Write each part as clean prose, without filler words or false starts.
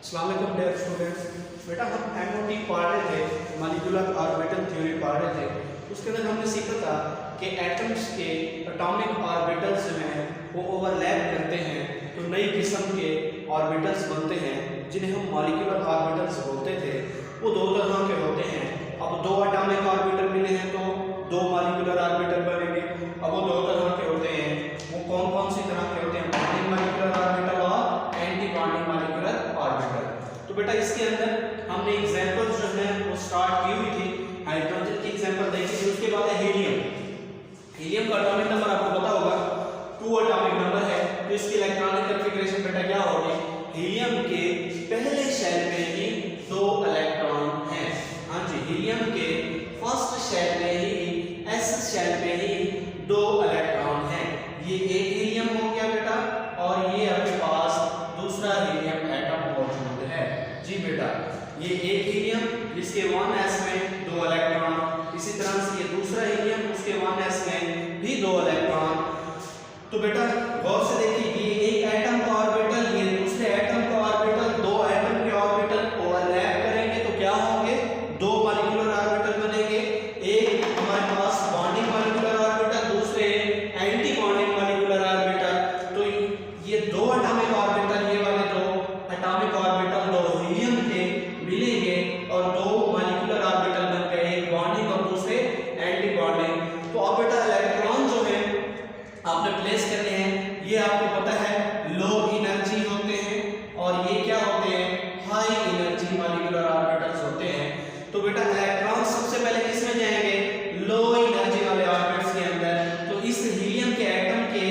अस्सलाम वालेकुम dear students. बेटा हम एमओटी पढ़ रहे थे, मॉलिक्यूलर ऑर्बिटल थ्योरी पढ़ रहे थे। उसके अंदर हमने सीखा था कि एटम्स के एटॉमिक ऑर्बिटल्स जो हैं वो ओवरलैप करते हैं तो नई किस्म के ऑर्बिटल्स बनते हैं जिन्हें हम मॉलिक्यूलर ऑर्बिटल्स बोलते थे। वो दो तरह के होते हैं। अब दो एटॉमिक ऑर्बिटल मिले हैं तो दो मॉलिक्यूलर ऑर्बिटल बनेंगे। अब वो दो तरह के होते हैं। वो कौन कौन सी तरह के होते हैं? बॉन्डिंग मॉलिक्यूलर ऑर्बिटल और एंटी बॉन्डिंग मॉलिक्यूलर ऑर्बिटल। तो बेटा इसके अंदर हमने एग्जांपल्स जो है वो स्टार्ट की हुई थी। हाइड्रोजन की एग्जांपल देखी थी। उसके बाद है हीलियम का एटॉमिक नंबर आपको पता होगा 2 एटॉमिक नंबर है। तो इसकी इलेक्ट्रॉनिक कॉन्फ़िगरेशन बेटा क्या होगी? हीलियम के पहले शेल में ही 2 इलेक्ट्रॉन हैं। हां जी, हीलियम के फर्स्ट शेल में ही s शेल में ही 2 इलेक्ट्रॉन हैं। ये एक हीलियम हो गया बेटा और ये आपके पास दूसरा हीलियम एटम मौजूद है। जी बेटा, ये एक हीलियम जिसके 1s में 2 इलेक्ट्रॉन, इसी तरह से ये दूसरा हीलियम उसके 1s में भी 2 इलेक्ट्रॉन। तो बेटा गौर से देखिए, ये एक एटम का ऑर्बिटल, ये दूसरे एटम का ऑर्बिटल, 2 एटम के ऑर्बिटल ओवरलैप करेंगे तो क्या होंगे? 2 मॉलिक्यूलर ऑर्बिटल बनेंगे। एक हमारे पास बॉन्डिंग मॉलिक्यूलर ऑर्बिटल, दूसरे एंटी बॉन्डिंग मॉलिक्यूलर ऑर्बिटल। तो ये 2 एटॉमिक ऑर्बिटल, ये वाले 2 एटॉमिक ऑर्बिटल 2 हीलियम के मिलेंगे और 2 मॉलिक्यूलर ऑर्बिटल बन गए, एक बॉन्डिंग और दूसरे एंटी बॉन्डिंग। तो अब बेटा इलेक्ट्रॉन जो है आपने प्लेस करने हैं। ये आपको पता है लो एनर्जी होते हैं और ये क्या होते हैं? हाई एनर्जी मॉलिक्यूलर ऑर्बिटल्स होते हैं। तो बेटा इलेक्ट्रॉन सबसे पहले किस में जाएंगे? लो एनर्जी वाले ऑर्बिटल्स के अंदर। तो इस हीलियम के एटम के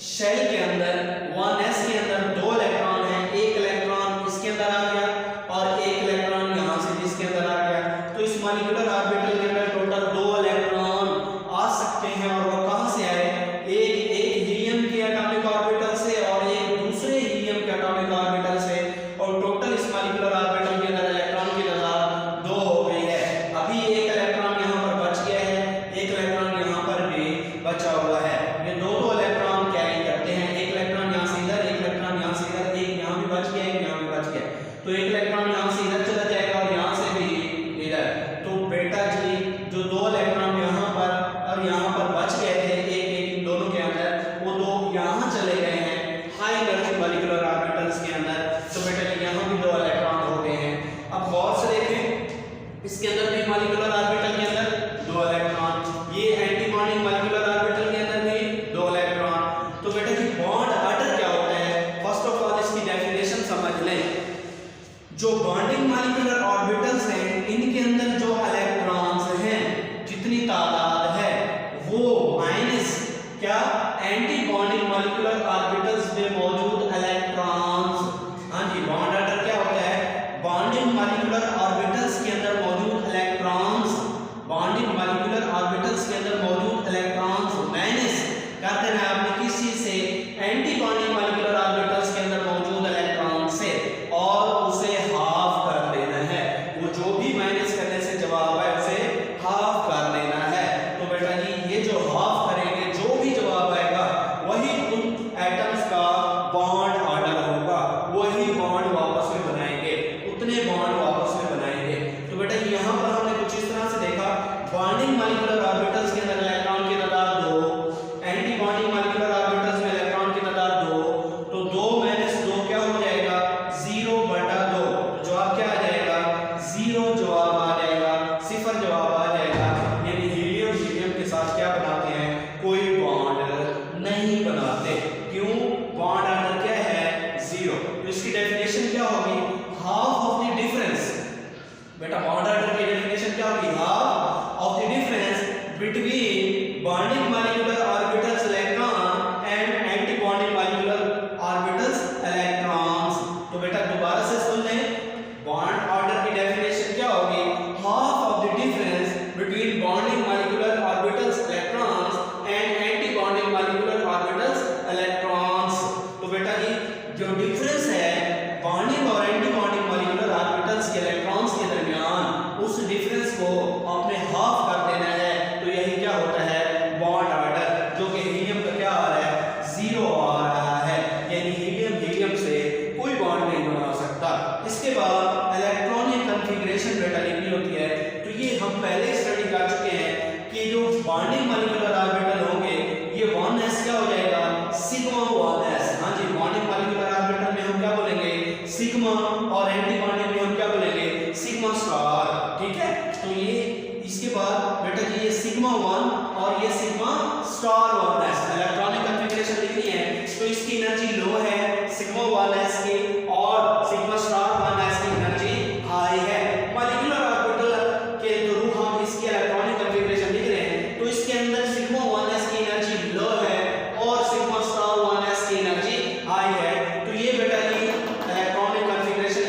शेल के अंदर 1s के अंदर 2 इलेक्ट्रॉन हैं। एक इलेक्ट्रॉन इसके अंदर आ गया और एक इलेक्ट्रॉन यहां से इसके अंदर आ गया। तो इस मॉलिक्यूलर ऑर्बिटल के अंदर टोटल 2 इलेक्ट्रॉन आ सकते हैं और वो कहां से आए? एक हीलियम के एटॉमिक ऑर्बिटल से और एक दूसरे हीलियम के एटॉमिक ऑर्बिटल से। और टोटल इस मॉलिक्यूलर ऑर्बिटल के अंदर इलेक्ट्रॉन की तादाद 2 हो गई है। अभी एक इलेक्ट्रॉन यहां पर बच गया है, एक इलेक्ट्रॉन यहां पर भी बचा हुआ है। ये दो इलेक्ट्रॉन कैरी करते हैं। एक इलेक्ट्रॉन यहां से इधर, एक इलेक्ट्रॉन यहां से इधर, एक यहां भी बच गया, एक यहां भी बच गया। तो एक इलेक्ट्रॉन यहां से इधर चला जाएगा और यहां से भी इधर। तो बेटा जी जो 2 इलेक्ट्रॉन यहां पर और यहां पर बच गए थे एक इन दोनों के अंदर, वो 2 यहां चले गए हैं हाई एनर्जी मॉलिक्यूलर ऑर्बिटल्स के अंदर। तो बेटा यहां भी 2 इलेक्ट्रॉन हो गए हैं। अब गौर से देखें, इसके अंदर भी मॉलिक्यूलर ऑर्बिटल के अंदर 2 इलेक्ट्रॉन, ये एंटी बॉन्डिंग मॉलिक्यूलर ऑर्बिटल के अंदर भी 2 इलेक्ट्रॉन। तो बेटा जी बॉन्ड ऑर्डर क्या होता है? फर्स्ट ऑफ ऑल इसकी डेफिनेशन समझ लें। जो बॉन्डिंग मॉलिक्यूलर ऑर्बिटल्स हैं इनके अंदर जो इलेक्ट्रॉन्स हैं, जितनी तादाद है वो माइनस क्या एंटी बॉन्डिंग मॉलिक्यूलर ऑर्बिटल्स में मौजूद इलेक्ट्रॉन्स। हां जी, बॉन्ड ऑर्डर क्या होता है? बॉन्डिंग मॉलिक्यूलर ऑर्बिटल्स के अंदर मौजूद इलेक्ट्रॉन्स, बॉन्डिंग मॉलिक्यूलर ऑर्बिटल्स के अंदर मौजूद इलेक्ट्रॉन्स माइनस कर देना है आपने किस चीज से? एंटी बॉन्डिंग मॉलिक्यूलर ऑर्बिटल्स के अंदर मौजूद इलेक्ट्रॉन से, और उसे हाफ कर देना है। वो जो भी माइनस करने से जवाब है उसे हाफ कर देना है। तो बेटा जी ये जो हाफ करेंगे, जो भी जवाब आएगा वही उन एटम्स का बॉन्ड ऑर्डर होगा, वही बॉन्ड वापस में बनाएंगे, उतने बॉन्ड वापस में बनाएंगे। तो बेटा यहां पर हमने कुछ इस तरह से देखा, बॉन्डिंग मॉलिक्यूलर ऑर्बिटल्स के अंदर इलेक्ट्रॉन की तादाद 2, एंटी बॉन्डिंग मॉलिक्यूलर ऑर्बिटल्स में इलेक्ट्रॉन की तादाद 2। तो 2 - 2 क्या हो जाएगा? 0/2। तो जवाब क्या आ जाएगा? 0 जवाब आ जाएगा, 0 जवाब आ जाएगा। यानी हीलियम के साथ क्या बनाते हैं? कोई बॉन्ड नहीं बनाते। क्यों? बॉन्ड ऑर्डर क्या है? 0। तो इसकी डेफिनेशन क्या होगी? Half of the difference. बेटा बॉन्ड ऑर्डर की डेफिनेशन क्या होगी? Half of the difference between bonding molecular orbitals electron and anti bonding molecular orbitals electrons. तो बेटा दोबारा से सुन लें, बॉन्ड ऑर्डर की डेफिनेशन क्या होगी? Half of the difference between bonding molecular orbitals electrons and anti bonding molecular orbitals electrons. तो बेटा ये जो डिफरेंस है बॉन्डिंग और एंटी बॉन्डिंग मॉलिक्यूलर ऑर्बिटल्स के इलेक्ट्रॉन्स के दरमियान, उस डिफरेंस को आपने हाफ कर देना है। तो यही क्या हो पहले ही स्टडी कर चुके हैं कि जो बॉन्डिंग मॉलिक्यूलर ऑर्बिटल होंगे ये 1s क्या हो जाएगा, सिग्मा 1s। हाँ जी, बॉन्डिंग मॉलिक्यूलर ऑर्बिटल में हम क्या बोलेंगे, सिग्मा, और एंटी बॉन्डिंग में हम क्या बोलेंगे, सिग्मा स्टार। ठीक है, तो ये इसके बाद बेटा जी ये सिग्मा 1 और ये sigma star 1s electronic configuration लिखनी है, तो इसकी एनर्जी लो है सिग्मा 1s की, और सिग्मा स्टार 1s की एनर्जी हाई है। मॉलिक्यूलर ऑर्बिटल के थ्रू हम इसकी इलेक्ट्रॉनिक कॉन्फ़िगरेशन लिख रहे हैं, तो इसके अंदर सिग्मा 1s की एनर्जी लो है और सिग्मा स्टार 1s की एनर्जी हाई है। तो ये बेटा जी इलेक्ट्रॉनिक कॉन्फ़िगरेशन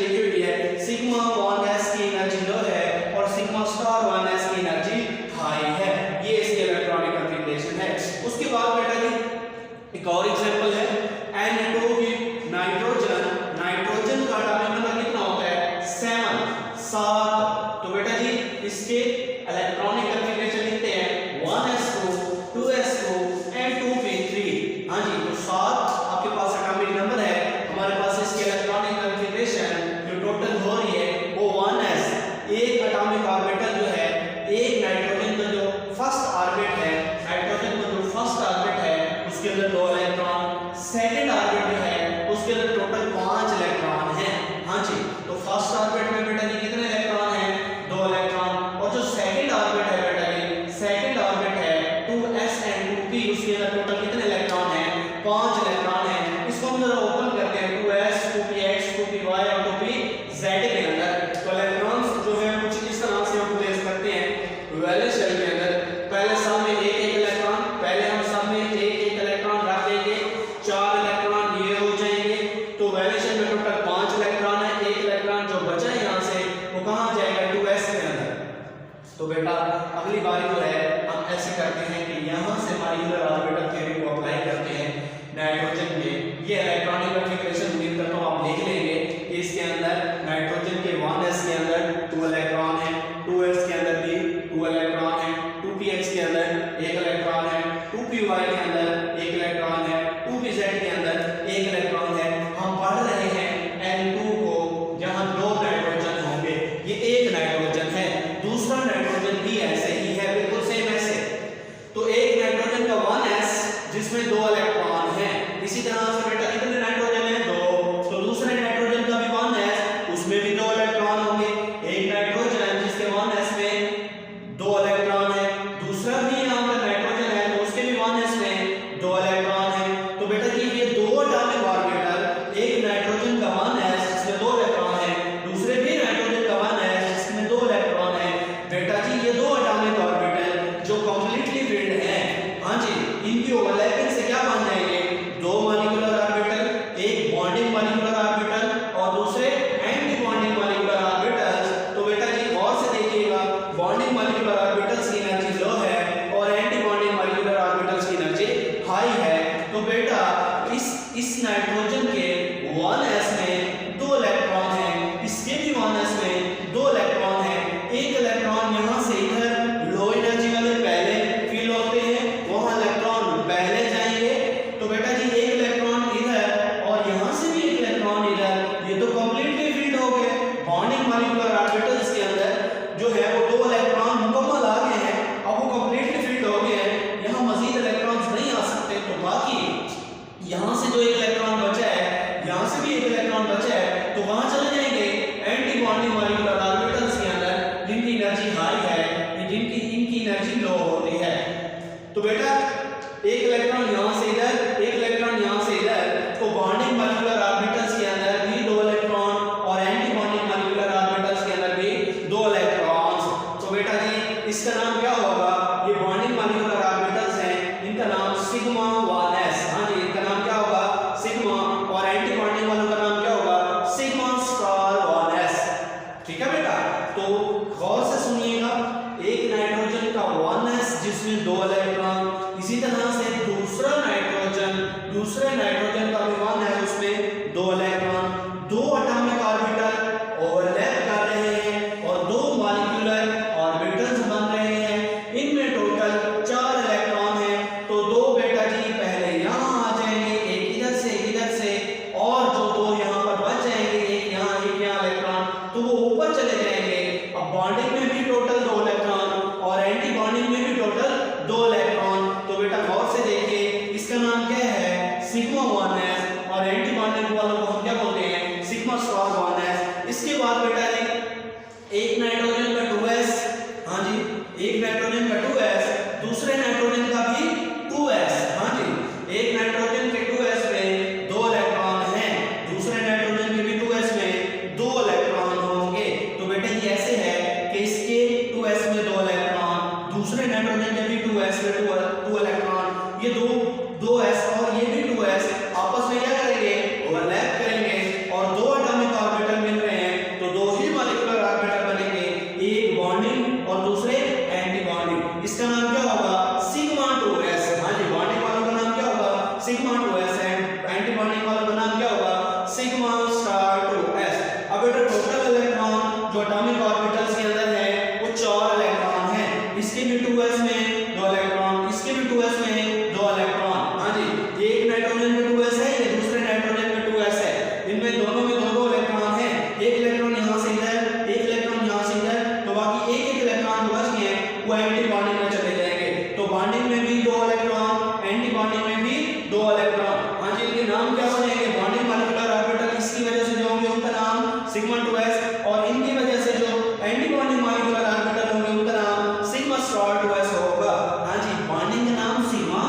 सिग्मा 2s, और इनकी वजह से जो एंटी बॉन्डिंग मॉलिक्यूलर ऑर्बिटल होंगे उनका नाम सिग्मा स्टार 2s होगा। हाँ जी, बॉन्डिंग का नाम सिग्मा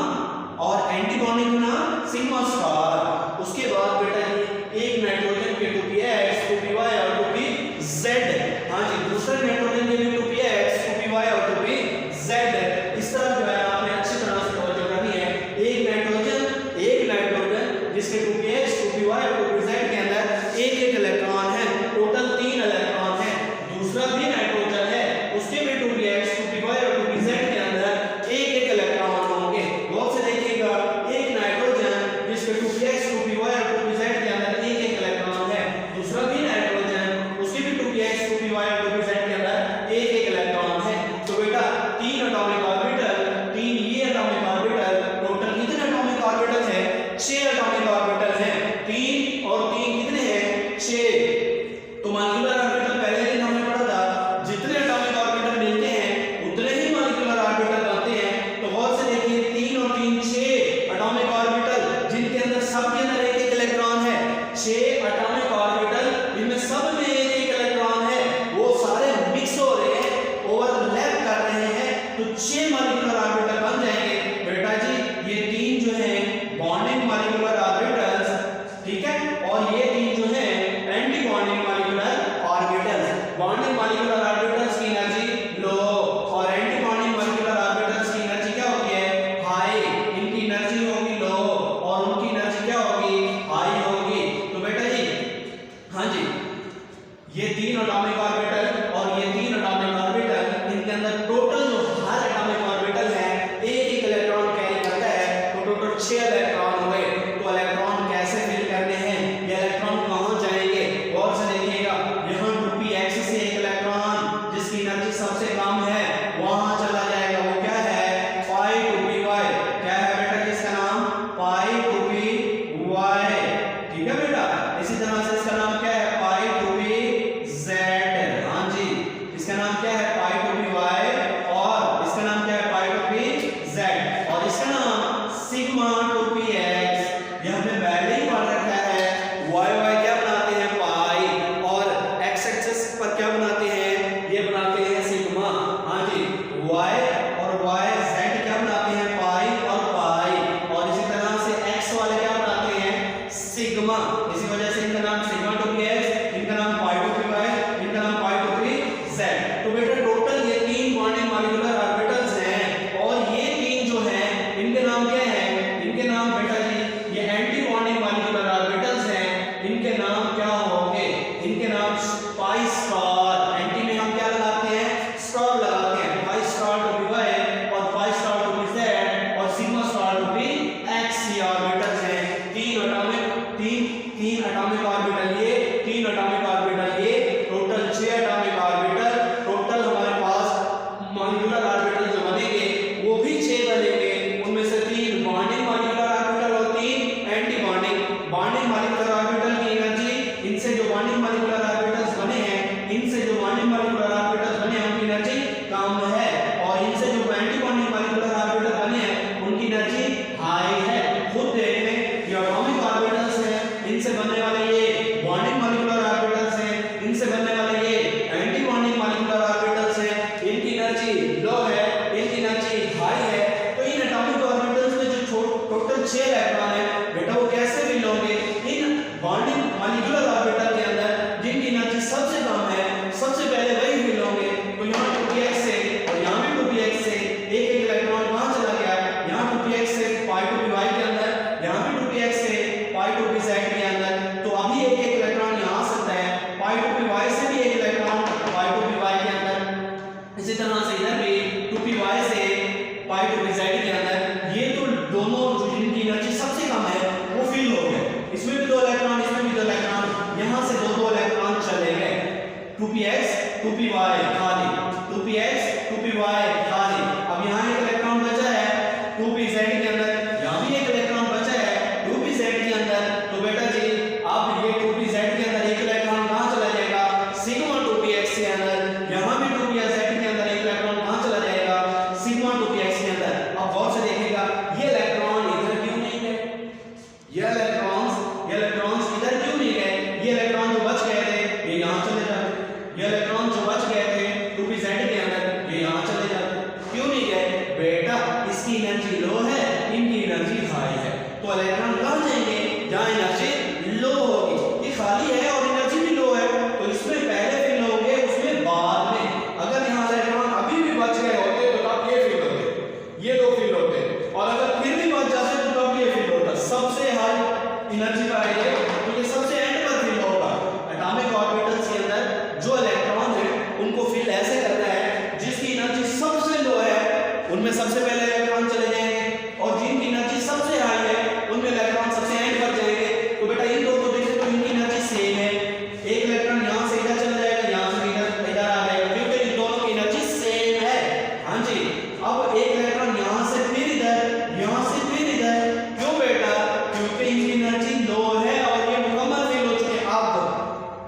और एंटी बॉन्डिंग का नाम सिग्मा स्टार। उसके बाद बेटा जी एक नाइट्रोजन के 2px 2py और 2pz, हाँ जी दूसरे नाइट्रोजन के भी 2px 2py और 2pz। इस तरह जो है आपने अच्छी तरह से तवज्जो करनी है। एक नाइट्रोजन जिसके 2px 2py और 2pz के अंदर एक एक इलेक्ट्रॉन है, टोटल 3 इलेक्ट्रॉन है। दूसरा भी नाइट्रोजन है, उसके भी 2px 2py और 2pz के अंदर एक एक इलेक्ट्रॉन होंगे। गौर से देखिएगा, एक नाइट्रोजन जिसके 2px 2py और 2pz के अंदर एक एक इलेक्ट्रॉन है, दूसरा भी नाइट्रोजन उसके भी 2px 2py और 2pz के अंदर एक एक इलेक्ट्रॉन है। तो बेटा 3 एटॉमिक ऑर्बिटल, 3 ये एटॉमिक ऑर्बिटल, टोटल कितने एटॉमिक ऑर्बिटल है? 6 एटॉमिक ऑर्बिटल है। 3 और 3 कितने हैं? 6। तो मॉलिक्यूलर ऑर्बिटल पहले दिन हमने पढ़ा था, जितने एटॉमिक ऑर्बिटल मिलते हैं उतने ही मॉलिक्यूलर ऑर्बिटल बनते हैं। तो गौर से देखिए 3 और 3 6 एटॉमिक ऑर्बिटल, जिनके अंदर सबके अंदर एक एक इलेक्ट्रॉन है। 6 एटॉमिक ऑर्बिटल, इनमें सब में एक एक इलेक्ट्रॉन है, वो सारे मिक्स हो रहे हैं, ओवरलैप कर रहे हैं, तो 6 मॉलिक्यूलर ऑर्बिटल बन जाएंगे। बेटा जी ये 3 जो है बॉन्डिंग मॉलिक्यूलर ऑर्बिटल्स, ठीक है, और ये 3 जो है anti bonding molecular orbitals. Bonding molecular orbitals की एनर्जी लो और एंटी बॉन्डिंग मॉलिक्यूलर ऑर्बिटल्स की एनर्जी क्या होती है? हाई। इनकी एनर्जी होगी लो और उनकी एनर्जी क्या होगी? हाई होगी। तो बेटा जी हाँ जी, ये 3 एटॉमिक ऑर्बिटल और ये 3 एटॉमिक ऑर्बिटल, इनके अंदर टोटल जो हर एटॉमिक ऑर्बिटल है एक एक इलेक्ट्रॉन कैरी करता है, तो टोटल 6 इलेक्ट्रॉन हुए। तो इलेक्ट्रॉन कैसे फिल करने हैं, ये इलेक्ट्रॉन कहां जाएंगे? गौर से देखिएगा, यहां 2px से एक इलेक्ट्रॉन जिसकी एनर्जी सबसे कम है वहां चला जाएगा, वो क्या है? pi 2py। क्या है बेटा इसका नाम? pi 2py, ठीक है बेटा। इसी तरह से इसका नाम क्या है? pi 2pz। हाँ जी, इसका नाम क्या है? pi 2py, और इसका नाम क्या है? pi 2pz, और इसका नाम सिग्मा 2px। ये हमने पहले ही पढ़ रखा है। y क्या बनाते हैं? पाई, और x एक्सिस पर क्या बनाते हैं? ये बनाते हैं सिग्मा। हाँ जी, y और yz क्या बनाते हैं? पाई और पाई, और इसी तरह से x वाले क्या बनाते हैं? सिग्मा। इसी वजह से इनका नाम सिग्मा 2px, इनका नाम pi 2py, इनका नाम pi 2pz। तो बेटा टोटल ये 3 बॉन्डिंग मॉलिक्यूलर ऑर्बिटल्स हैं, और ये 3 जो हैं इनके नाम क्या हैं? इनके नाम बेटा जी ये एंटी बॉन्डिंग मॉलिक्यूलर ऑर्बिटल्स हैं। इनके नाम क्या होंगे? इनके नाम pi स्टार। एंटी में हम क्या लगाते हैं? स्टार लगाते हैं। pi स्टार 2py और pi स्टार 2pz और सिग्मा स्टार 2px ये ऑर्बिटल्स हैं। 3 एटॉमिक ऑर्बिटल ये, 3 एटॉमिक ऑर्बिटल ये, टोटल 6 एटॉमिक ऑर्बिटल। टोटल हमारे पास मॉलिक्यूलर ऑर्बिटल जो बनेंगे वो भी 6 बनेंगे। उनमें से 3 बॉन्डिंग मॉलिक्यूलर ऑर्बिटल और 3 anti bonding. Bonding molecular orbital की एनर्जी, इनसे जो बॉन्डिंग मॉलिक्यूलर ऑर्बिटल्स बने हैं, इनसे जो बॉन्डिंग मॉलिक्यूलर ऑर्बिटल्स बने हैं उनकी एनर्जी कम है, और इनसे जो एंटी बॉन्डिंग मॉलिक्यूलर ऑर्बिटल बने हैं उनकी एनर्जी हाई है। खुद देख लें, ये एटॉमिक ऑर्बिटल्स हैं, इनसे बनने वाले ये बॉन्डिंग मॉलिक्यूलर ऑर्बिटल्स हैं, इनसे बनने वाले ये एंटी बॉन्डिंग मॉलिक्यूलर ऑर्बिटल्स हैं। इनकी एनर्जी लो है, इनकी एनर्जी हाई है। तो इन एटॉमिक ऑर्बिटल्स में जो टोटल 6 इलेक्ट्रॉन है बेटा, वो कैसे भी लोगे? इन बॉन्डिंग मॉलिक्यूलर ऑर्बिटल के अंदर जिनकी एनर्जी सबसे कम है, सबसे पहले वही फिल होंगे। तो यहाँ 2px से और यहाँ भी 2px से एक एक इलेक्ट्रॉन कहाँ चला गया? यहाँ 2px से pi 2py के अंदर, यहाँ भी 2px से pi 2pz के अंदर। तो अभी एक एक इलेक्ट्रॉन यहाँ आ सकता है, pi 2py से भी एक इलेक्ट्रॉन pi 2py के अंदर। इसी तरह से इधर भी 2py से pi 2pz के अंदर। ये तो दोनों जो जिनकी एनर्जी सबसे कम है वो फिल हो गए। इसमें भी 2 इलेक्ट्रॉन, इसमें भी 2 इलेक्ट्रॉन, यहाँ से 2 इलेक्ट्रॉन चले गए। 2px 2py खाली, 2px 2py खाली। अब यहाँ एक इलेक्ट्रॉन बचा है 2pz के अंदर, यहाँ भी एक इलेक्ट्रॉन बचा है 2pz के अंदर। तो बेटा जी अब ये 2pz के अंदर एक इलेक्ट्रॉन कहाँ चला जाएगा? सिग्मा 2px के अंदर। यहाँ भी 2pz के अंदर एक इलेक्ट्रॉन कहाँ चला जाएगा? सिग्मा 2px के अंदर। अब गौर से देखिएगा, ये इलेक्ट्रॉन इधर क्यों नहीं गए? ये इलेक्ट्रॉन्स इधर क्यों नहीं गए? ये इलेक्ट्रॉन जो बच गए थे ये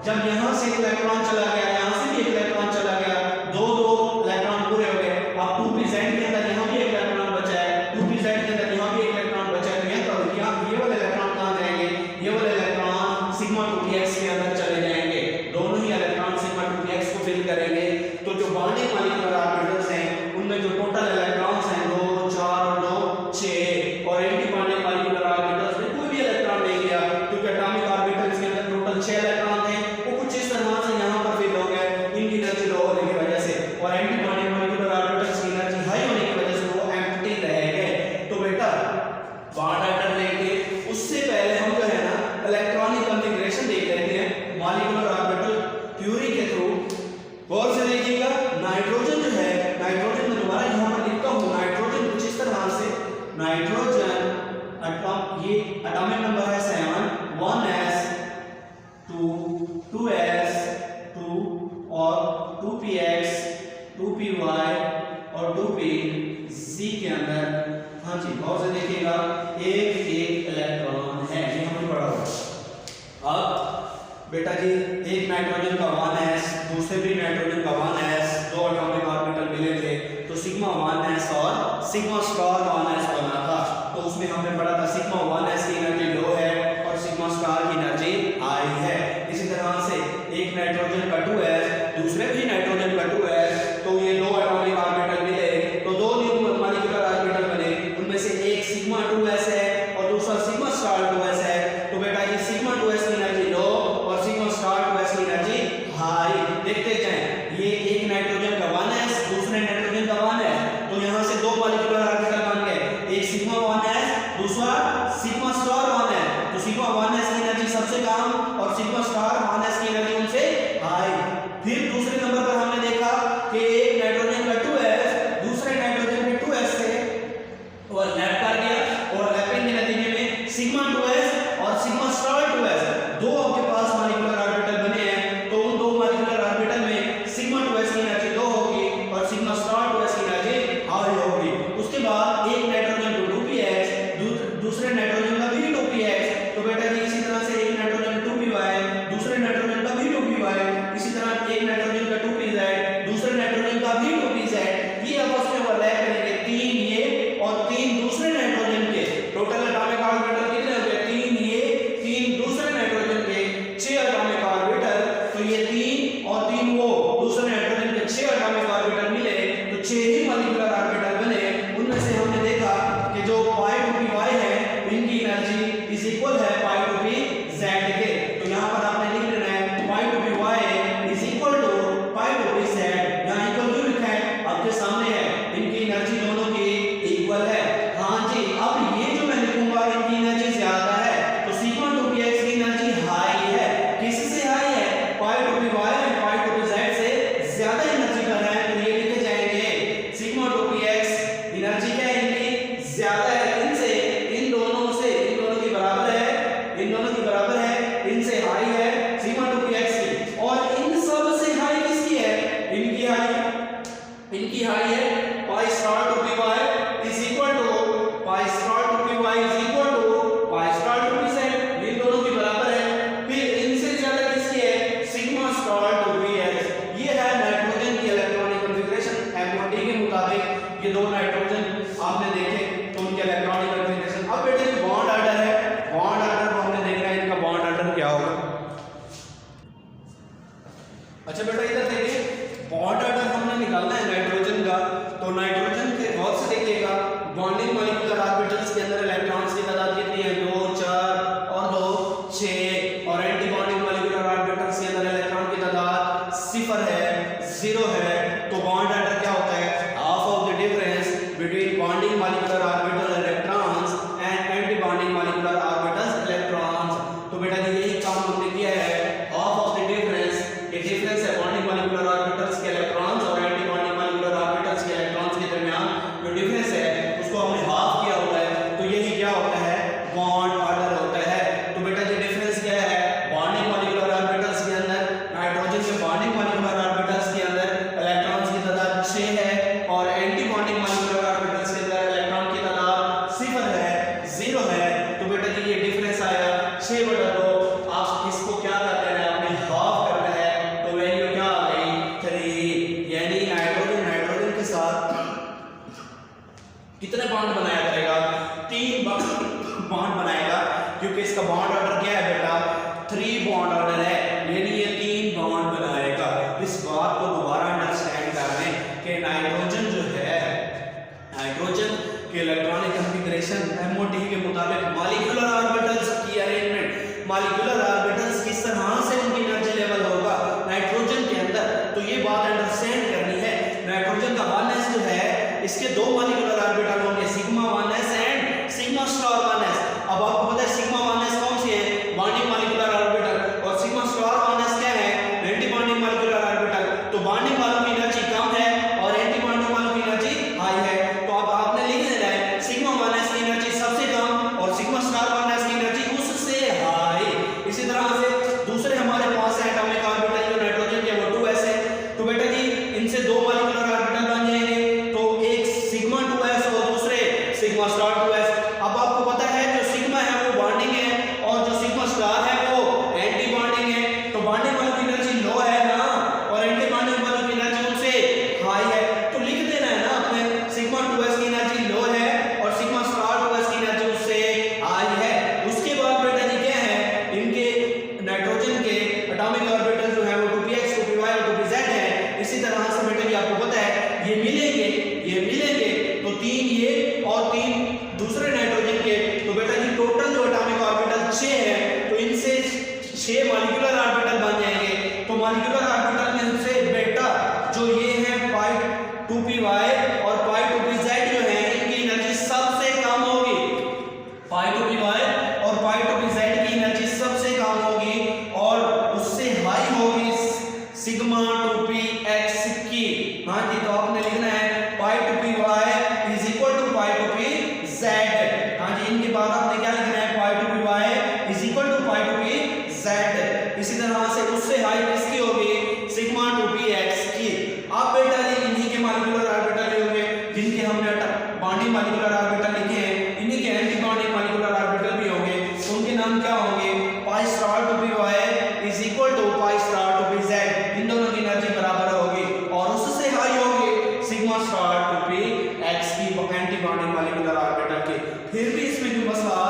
जब यहाँ से एक इलेक्ट्रॉन चला गया, यहाँ से भी एक इलेक्ट्रॉन चला गया, दो इलेक्ट्रॉन पूरे हो गए। अब 2p z के अंदर यहाँ भी एक इलेक्ट्रॉन बचा है, 2p z के अंदर यहाँ भी एक इलेक्ट्रॉन बचा है, तो ये वाले इलेक्ट्रॉन कहाँ जाएंगे? ये वाले इलेक्ट्रॉन सिग्मा 2px के अंदर चले जाएंगे, दोनों ही इलेक्ट्रॉन सिग्मा 2px को फिल करेंगे। तो जो बॉन्डिंग मॉलिक्यूलर ऑर्बिटल्स हैं उनमें जो टोटल इलेक्ट्रॉन्स हैं 2 4 और 2 6, और एंटी बॉन्डिंग मॉलिक्यूलर ऑर्बिटल्स में कोई भी इलेक्ट्रॉन नहीं गया, क्योंकि एटॉमिक ऑर्बिटल्स के अंदर टोटल 6 इलेक्ट्रॉन थे, वो कुछ इस तरह से यहाँ पर फिल हो गए इनकी एनर्जी लो होने की वजह से, और एंटी बॉन्डिंग मॉलिक्यूलर ऑर्बिटल्स की एनर्जी हाई होने की वजह से वो एम्प्टी रह गए। तो बेटा बॉन्ड ऑर्डर लेंगे, उससे पहले हम जो है ना इलेक्ट्रॉनिक कॉन्फ़िगरेशन देख लेते हैं मॉलिक्यूलर ऑर्बिटल थ्योरी के थ्रू। गौर से देखिएगा, नाइट्रोजन जो है, नाइट्रोजन में दोबारा यहाँ पर लिखता हूँ, नाइट्रोजन कुछ इस तरह से, नाइट्रोजन ये एटॉमिक नंबर है 7, 1s 2 2s 2 और 2px 2py और 2pz के अंदर, हाँ जी गौर से देखिएगा, एक इलेक्ट्रॉन है, ये हमने पढ़ा होगा। अब बेटा जी एक नाइट्रोजन का 1s, दूसरे भी नाइट्रोजन का 1s, दो एटॉमिक ऑर्बिटल मिले थे, तो सिग्मा 1s और सिग्मा स्टार 1s बना था। तो उसमें हमने पढ़ा था सिग्मा 1s की एनर्जी लो है और सिग्मा स्टार की एनर्जी हाई है। इसी तरह से एक नाइट्रोजन का 2s, दूसरे भी नाइट्रोजन का 2s, तो ये दो एटॉमिक ऑर्बिटल मिले, तो दो न्यू मॉलिक्यूलर ऑर्बिटल बने, उनमें से एक सिग्मा 2s है और दूसरा सिग्मा स्टार 2s है। तो बेटा ये सिग्मा 2s की एनर्जी लो और सिग्मा स्टार 2s की एनर्जी हाई। देखते जाएं, ये एक नाइट्रोजन का 1s, दूसरे नाइट्रोजन का 1s, तो यहाँ से दो मॉलिक्यूलर ऑर्बिटल बन गए, एक सिग्मा 1s, दूसरा सिग्मा स्टार 1s। तो सिग्मा 1s की एनर्जी सबसे कम और सिग्मा स्टार 1s की एनर्जी उनसे हाई। फिर दूसरे नंबर पर हमने देखा कि एक नाइट्रोजन का 2s दूसरे नाइट्रोजन के 2s से ओवरलैप कर गया, ओवरलैपिंग के नतीजे में सिग्मा 2s और सिग्मा स्टार 2s दो आपके पास मॉलिक्यूलर ऑर्बिटल बने हैं। तो उन दो मॉलिक्यूलर ऑर्बिटल में सिग्मा 2s की एनर्जी लो होगी और सिग्मा स्टार 2s की एनर्जी हाई होगी। उसके बाद एक नाइट्रोजन को 2px, दूसरे नाइट्रोजन का भी 2px, तो बेटा जी इसी तरह से एक नाइट्रोजन 2py, दूसरे नाइट्रोजन का भी 2py, इसी तरह एक नाइट्रोजन का 2pz, दूसरे नाइट्रोजन का भी 2pz, ये आपस में ओवरलैप करेंगे, तीन ये और तीन दूसरे नाइट्रोजन के, टोटल एटॉमिक ऑर्बिटल कितने हो गए? तीन ये, तीन दूसरे नाइट्रोजन के, 6 एटॉमिक ऑर्बिटल। तो ये तीन और तीन वो दूसरे नाइट्रोजन के 6 एटॉमिक ऑर्बिटल मिले, तो 6 ही मॉलिक्यूलर ऑर्बिटल बने। उनमें से हमने देखा कि जो pi to py है इनकी एनर्जी इज इक्वल है pi to pz के। तो यहाँ पर आपने लिख लेना है pi to py is equal to pi to pz, यहाँ इक्वल क्यों लिखा है? आपके सामने है, इनकी एनर्जी दोनों की इक्वल है। हाँ जी, अब ये जो मैं लिखूंगा इनकी एनर्जी ज्यादा है, तो सिग्मा 2px की एनर्जी हाई है। किससे हाई है? pi to py और pi to pz से ज्यादा एनर्जी पर है, तो ये लिखे जाएंगे सिग्मा 2px एनर्जी क्या है इनकी ज्यादा है, इनसे, इन दोनों से, इन दोनों की बराबर है, इन दोनों की बराबर है, इनसे हाई है सिग्मा 2px की। और इन सब से हाई किसकी है? इनकी हाई है pi star to py is equal to pi star to py is equal to pi star to pz, इन दोनों की बराबर है। फिर इनसे ज्यादा किसकी है? Sigma star to px। ये है नाइट्रोजन की इलेक्ट्रॉनिक कॉन्फ़िगरेशन MOT के मुताबिक। ये दो नाइट्रोजन आपने देखे तो उनके इलेक्ट्रॉनिक कॉन्फ़िगरेशन। अब बेटे जो बॉन्ड ऑर्डर है, बॉन्ड ऑर्डर को हमने देखना है, इनका बॉन्ड ऑर्डर क्या होगा। अच्छा बेटा इधर देखिए, बॉन्ड ऑर्डर हमने निकालना है नाइट्रोजन का। तो नाइट्रोजन के गौर से देखिएगा, बॉन्डिंग मॉलिक्यूलर ऑर्बिटल्स के अंदर इलेक्ट्रॉन्स की तादाद कितनी है? 2 4 और 2 6, और एंटी बॉन्डिंग मॉलिक्यूलर ऑर्बिटल्स के अंदर इलेक्ट्रॉन की तादाद 0 है, 0 है। तो बॉन्ड ऑर्डर क्या होता है? Half of the difference between bonding molecular orbital electrons and anti bonding molecular orbitals electrons. तो बेटा जी यही काम हमने किया है, हाफ ऑफ द डिफरेंस, ये डिफरेंस है बॉन्डिंग मॉलिक्यूलर ऑर्बिटल्स के इलेक्ट्रॉन्स और एंटी बॉन्डिंग मॉलिक्यूलर ऑर्बिटल्स के इलेक्ट्रॉन्स के दरमियान जो डिफरेंस है उसको हमने हाफ किया हुआ है। तो यही क्या होता है? बॉन्ड ऑर्डर होता है। तो बेटा जी डिफरेंस क्या है? बॉन्डिंग मॉलिक्यूलर ऑर्बिटल्स के अंदर, नाइट्रोजन के बॉन्डिंग मॉलिक्यूलर ऑर्बिटल्स के अंदर केस में जो मसला